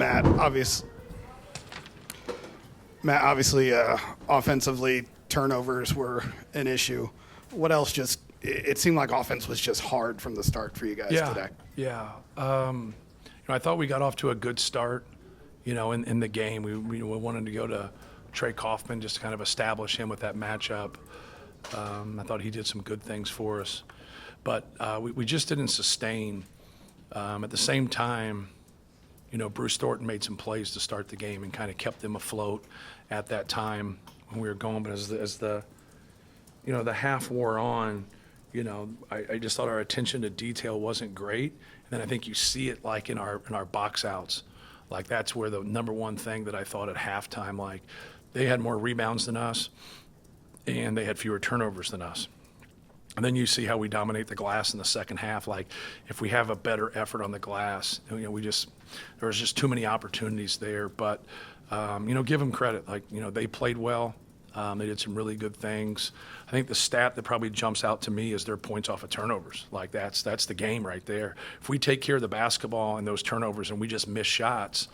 Matt, obviously, offensively, turnovers were an issue. What else? It seemed like offense was just hard from the start for you guys today. Yeah. I thought we got off to a good start, in the game. We wanted to go to Trey Kaufman, just to kind of establish him with that matchup. I thought he did some good things for us. But we just didn't sustain. At the same time, Bruce Thornton made some plays to start the game and kind of kept them afloat at that time when we were going. But as the half wore on, I just thought our attention to detail wasn't great. And then I think you see it like in our box outs. Like that's where the number one thing that I thought at halftime, like they had more rebounds than us and they had fewer turnovers than us. And then you see how we dominate the glass in the second half. Like if we have a better effort on the glass, there was just too many opportunities there. But give them credit. Like they played well. They did some really good things. I think the stat that probably jumps out to me is their points off of turnovers. Like that's the game right there. If we take care of the basketball and those turnovers and we just miss shots,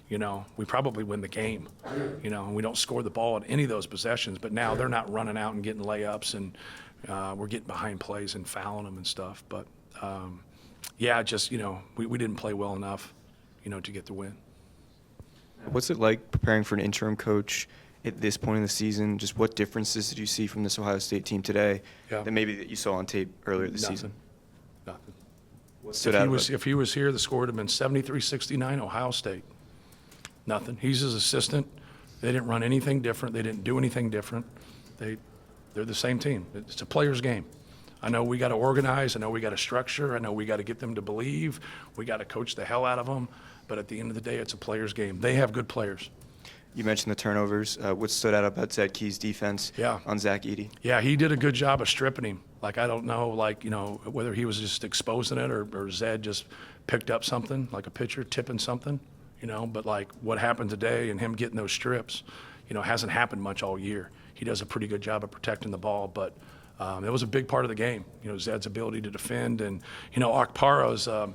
we probably win the game. And we don't score the ball at any of those possessions. But now they're not running out and getting layups and we're getting behind plays and fouling them and stuff. But, we didn't play well enough, to get the win. What's it like preparing for an interim coach at this point in the season? Just what differences did you see from this Ohio State team today that maybe that you saw on tape earlier this season? Nothing. What stood out? If he was here, the score would have been 73-69 Ohio State. Nothing. He's his assistant. They didn't run anything different. They didn't do anything different. They're the same team. It's a player's game. I know we got to organize. I know we got to structure. I know we got to get them to believe. We got to coach the hell out of them. But at the end of the day, it's a player's game. They have good players. You mentioned the turnovers. What stood out about Zed Key's defense on Zach Edey? Yeah, he did a good job of stripping him. Like, I don't know, whether he was just exposing it or Zed just picked up something, like a pitcher tipping something, But, like, what happened today and him getting those strips, hasn't happened much all year. He does a pretty good job of protecting the ball, but it was a big part of the game, Zed's ability to defend. And, Okpara's, a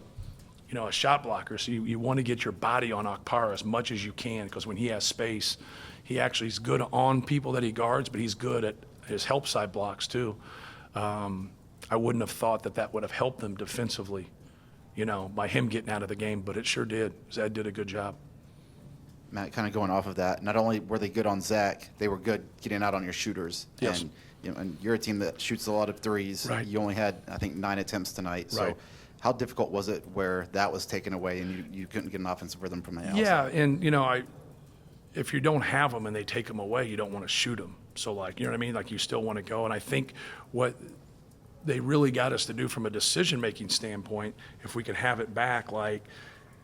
shot blocker, so you want to get your body on Okpara as much as you can because when he has space, he actually is good on people that he guards, but he's good at his help side blocks too. I wouldn't have thought that would have helped them defensively, by him getting out of the game, but it sure did. Zed did a good job. Matt, kind of going off of that, not only were they good on Zach, they were good getting out on your shooters. Yes. And you're a team that shoots a lot of threes. Right. You only had, I think, 9 attempts tonight. Right. So how difficult was it where that was taken away and you couldn't get an offensive rhythm from the outside? Yeah, and, if you don't have them and they take them away, you don't want to shoot them. So, like, you know what I mean? Like, you still want to go. And I think what they really got us to do from a decision-making standpoint, if we could have it back, like,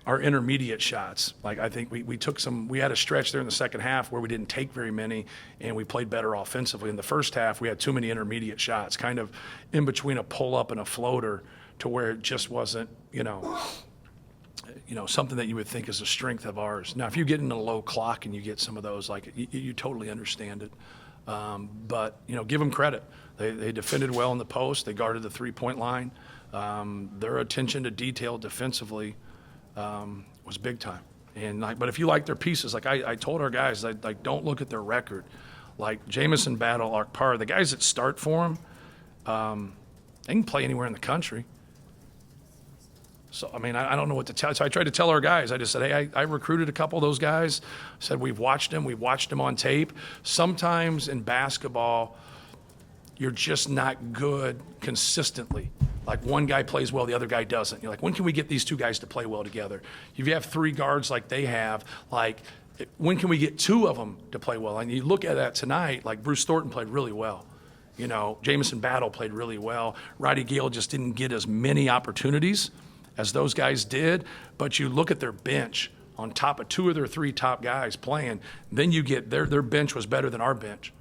our intermediate shots. Like, I think we took we had a stretch there in the second half where we didn't take very many and we played better offensively. In the first half, we had too many intermediate shots, kind of in between a pull-up and a floater to where it just wasn't, something that you would think is a strength of ours. Now, if you get in a low clock and you get some of those, like, you totally understand it. But, give them credit. They defended well in the post. They guarded the three-point line. Their attention to detail defensively was big time. And but if you like their pieces, like I told our guys, like don't look at their record. Like Jamison Battle, Okpara, the guys that start for them, they can play anywhere in the country. So, I mean, I don't know what to tell. So I tried to tell our guys. I just said, hey, I recruited a couple of those guys. I said, we've watched them on tape. Sometimes in basketball, you're just not good consistently. Like one guy plays well, the other guy doesn't. You're like, when can we get these two guys to play well together? If you have three guards like they have, like, when can we get two of them to play well? And you look at that tonight, like Bruce Thornton played really well. Jamison Battle played really well. Roddy Gale just didn't get as many opportunities as those guys did, but you look at their bench on top of two of their three top guys playing, then you get their bench was better than our bench,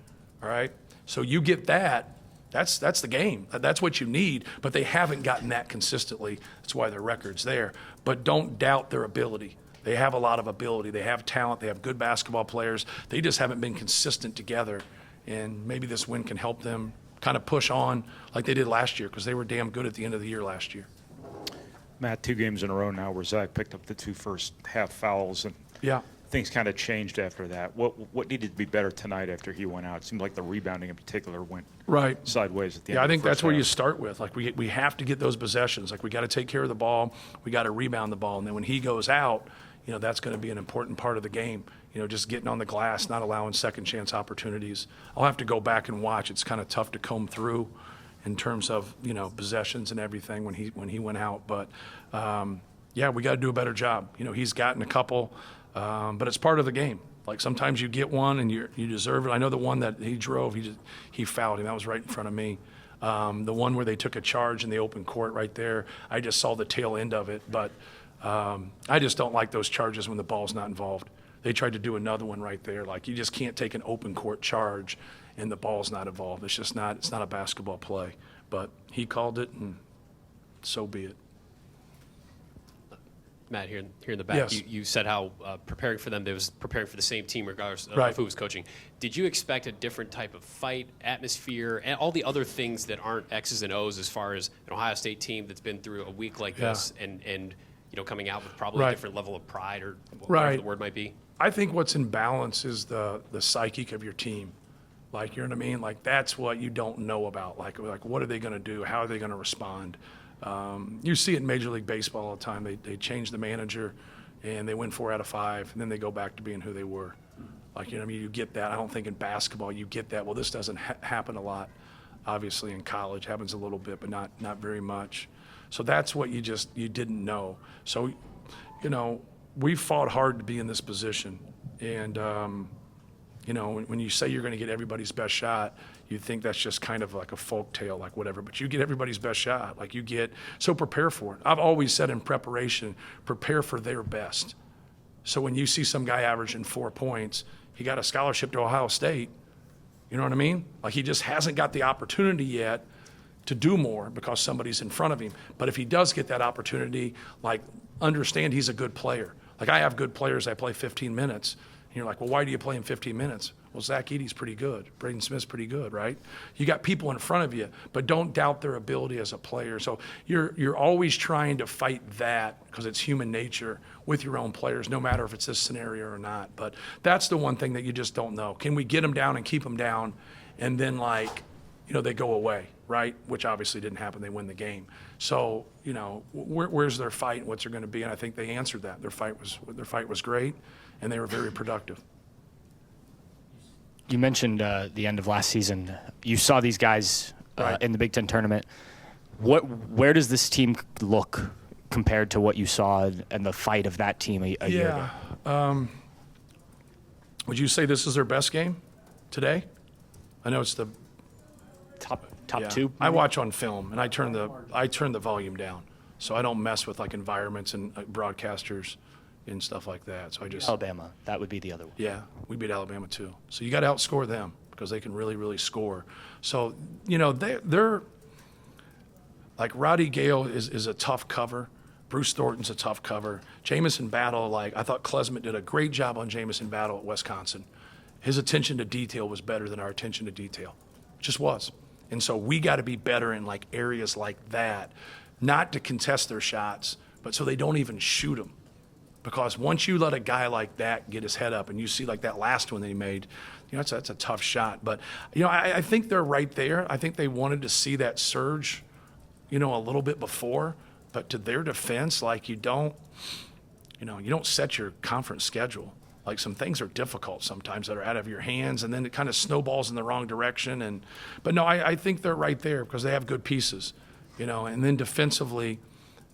all right? So you get that. That's the game. That's what you need, but they haven't gotten that consistently. That's why their record's there. But don't doubt their ability. They have a lot of ability. They have talent. They have good basketball players. They just haven't been consistent together, and maybe this win can help them kind of push on like they did last year because they were damn good at the end of the year last year. Matt, 2 games in a row now where Zach picked up the 2 first half fouls, and Yeah. things kind of changed after that. What needed to be better tonight after he went out? It seemed like the rebounding in particular went Right. sideways at the end. Yeah, I of the think first that's where half. you start with. Like, we have to get those possessions. Like, we got to take care of the ball. We got to rebound the ball. And then when he goes out, that's going to be an important part of the game. Just getting on the glass, not allowing second chance opportunities. I'll have to go back and watch. It's kind of tough to comb through in terms of, possessions and everything when he went out. But, yeah, we got to do a better job. He's gotten a couple, but it's part of the game. Like, sometimes you get one and you deserve it. I know the one that he drove, he fouled him. That was right in front of me. The one where they took a charge in the open court right there, I just saw the tail end of it. But I just don't like those charges when the ball's not involved. They tried to do another one right there. Like, you just can't take an open court charge and the ball's not involved. It's not a basketball play. But he called it, and so be it. Matt, here in the back, Yes. you said how preparing for them, they was preparing for the same team regardless of Right. who was coaching. Did you expect a different type of fight, atmosphere, and all the other things that aren't X's and O's as far as an Ohio State team that's been through a week like Yeah. this and coming out with probably a Right. different level of pride or whatever Right. the word might be? I think what's in balance is the psychic of your team. Like, you know what I mean? Like, that's what you don't know about. Like what are they going to do? How are they going to respond? You see it in Major League Baseball all the time. They change the manager, and they win 4 out of 5, and then they go back to being who they were. Like, you know what I mean? You get that. I don't think in basketball you get that. Well, this doesn't happen a lot. Obviously, in college, happens a little bit, but not very much. So that's what you didn't know. So, we fought hard to be in this position. And, when you say you're going to get everybody's best shot, you think that's just kind of like a folk tale, like whatever. But you get everybody's best shot. So prepare for it. I've always said in preparation, prepare for their best. So when you see some guy averaging 4 points, he got a scholarship to Ohio State. You know what I mean? Like, he just hasn't got the opportunity yet to do more because somebody's in front of him. But if he does get that opportunity, like, understand he's a good player. Like, I have good players that play 15 minutes. And you're like, well, why do you play him 15 minutes? Well, Zach Edey's pretty good. Braden Smith's pretty good, right? You got people in front of you, but don't doubt their ability as a player. So you're always trying to fight that because it's human nature with your own players, no matter if it's this scenario or not. But that's the one thing that you just don't know. Can we get them down and keep them down, and then, they go away, right? Which obviously didn't happen. They win the game. So, where's their fight and what's there going to be? And I think they answered that. Their fight was great, and they were very productive. You mentioned the end of last season. You saw these guys Right. in the Big Ten tournament. Where does this team look compared to what you saw and the fight of that team a year ago? Would you say this is their best game today? I know it's the Top yeah. 2? I watch on film, and I turn the volume down, so I don't mess with environments and broadcasters and stuff like that. So I just Alabama. That would be the other one. Yeah, we beat Alabama too. So you got to outscore them because they can really, really score. So, they're like Roddy Gale is a tough cover. Bruce Thornton's a tough cover. Jamison Battle, I thought Klesmit did a great job on Jamison Battle at Wisconsin. His attention to detail was better than our attention to detail. Just was. And so we got to be better in areas like that, not to contest their shots, but so they don't even shoot them. Because once you let a guy like that get his head up, and you see that last one that he made, that's a tough shot. But, I think they're right there. I think they wanted to see that surge, a little bit before. But to their defense, you don't set your conference schedule. Some things are difficult sometimes that are out of your hands, and then it kind of snowballs in the wrong direction. But no, I think they're right there because they have good pieces, And then defensively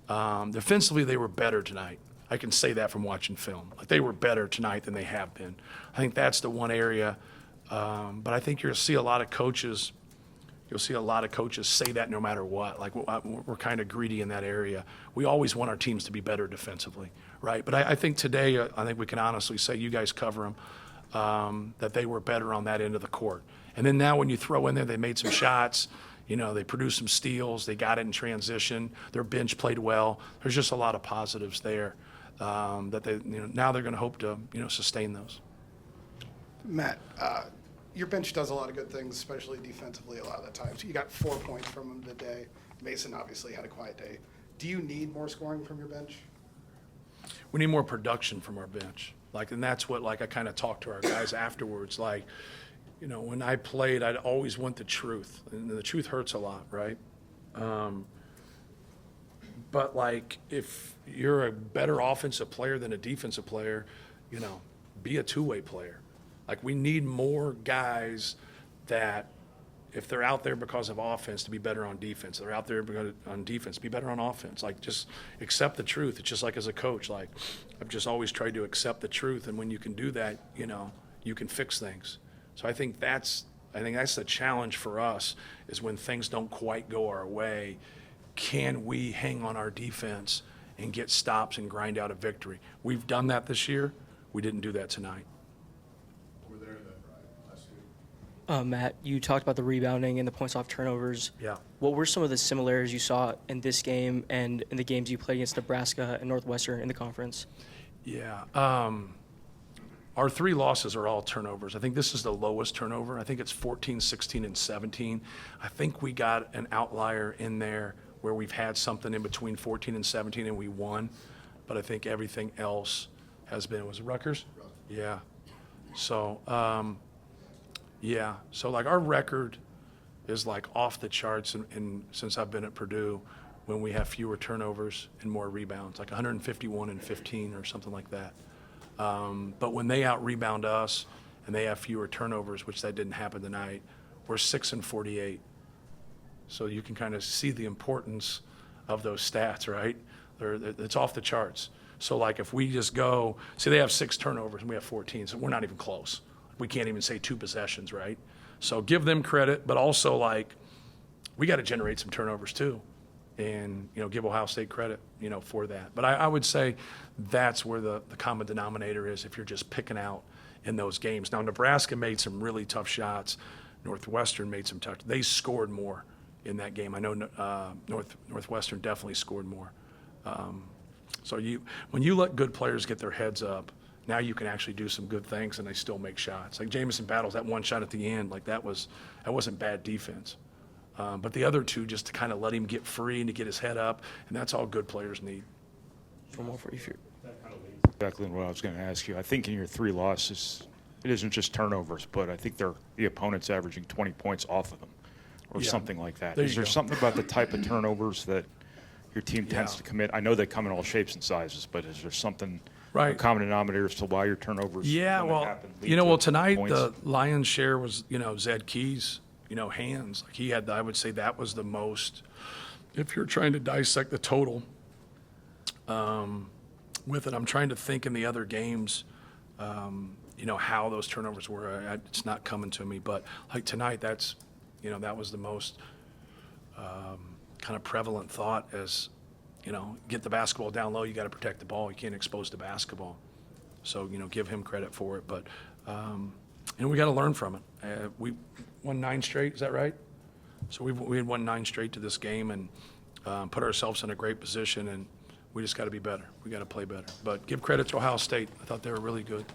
they were better tonight. I can say that from watching film. They were better tonight than they have been. I think that's the one area. But I think you'll see a lot of coaches. You'll see a lot of coaches say that no matter what. We're kind of greedy in that area. We always want our teams to be better defensively, right? But I think today, I think we can honestly say, you guys cover them, that they were better on that end of the court. And then now when you throw in there, they made some shots. They produced some steals. They got it in transition. Their bench played well. There's just a lot of positives there that they, now they're going to hope to, sustain those. Matt, your bench does a lot of good things, especially defensively a lot of the times. You got 4 points from him today. Mason obviously had a quiet day. Do you need more scoring from your bench? We need more production from our bench. And that's what, I kind of talked to our guys afterwards. When I played, I'd always want the truth, and the truth hurts a lot, right? But if you're a better offensive player than a defensive player, be a two-way player. We need more guys that, if they're out there because of offense, to be better on defense. They're out there on defense, be better on offense. Just accept the truth. It's just as a coach, I've just always tried to accept the truth, and when you can do that, you can fix things. So I think that's the challenge for us, is when things don't quite go our way, can we hang on our defense and get stops and grind out a victory? We've done that this year. We didn't do that tonight. Matt, you talked about the rebounding and the points off turnovers. Yeah. What were some of the similarities you saw in this game and in the games you played against Nebraska and Northwestern in the conference? Yeah. Our 3 losses are all turnovers. I think this is the lowest turnover. I think it's 14, 16, and 17. I think we got an outlier in there where we've had something in between 14 and 17 and we won. But I think everything else has been, was it Rutgers? Yeah. So, yeah. So, our record is, off the charts and since I've been at Purdue, when we have fewer turnovers and more rebounds, 151 and 15 or something like that. But when they out-rebound us and they have fewer turnovers, which that didn't happen tonight, we're 6 and 48. So you can kind of see the importance of those stats, right? It's off the charts. So, if we just go, see, they have 6 turnovers and we have 14, so we're not even close. We can't even say 2 possessions, right? So give them credit, but also, we got to generate some turnovers too. And, give Ohio State credit, for that. But I would say that's where the common denominator is if you're just picking out in those games. Now, Nebraska made some really tough shots. Northwestern made some tough. They scored more in that game. I know Northwestern definitely scored more. So when you let good players get their heads up, now you can actually do some good things and they still make shots. Jamison Battles, that one shot at the end, that wasn't bad defense. But the other 2, just to kind of let him get free and to get his head up, and that's all good players need. One more for you. Exactly what I was going to ask you. I think in your 3 losses, it isn't just turnovers, but I think the opponent's averaging 20 points off of them or something like that. Is there something about the type of turnovers that your team tends to commit? I know they come in all shapes and sizes, but is there something, a common denominator as to why your turnovers tonight points? The lion's share was, Zed Key's, hands. He had, I would say that was the most, if you're trying to dissect the total with it. I'm trying to think in the other games, how those turnovers were. It's not coming to me, but tonight, that's, that was the most kind of prevalent thought as, get the basketball down low. You got to protect the ball. You can't expose the basketball. So, give him credit for it. But, we got to learn from it. We won 9 straight. Is that right? So we had won 9 straight to this game and put ourselves in a great position. And we just got to be better. We got to play better. But give credit to Ohio State. I thought they were really good.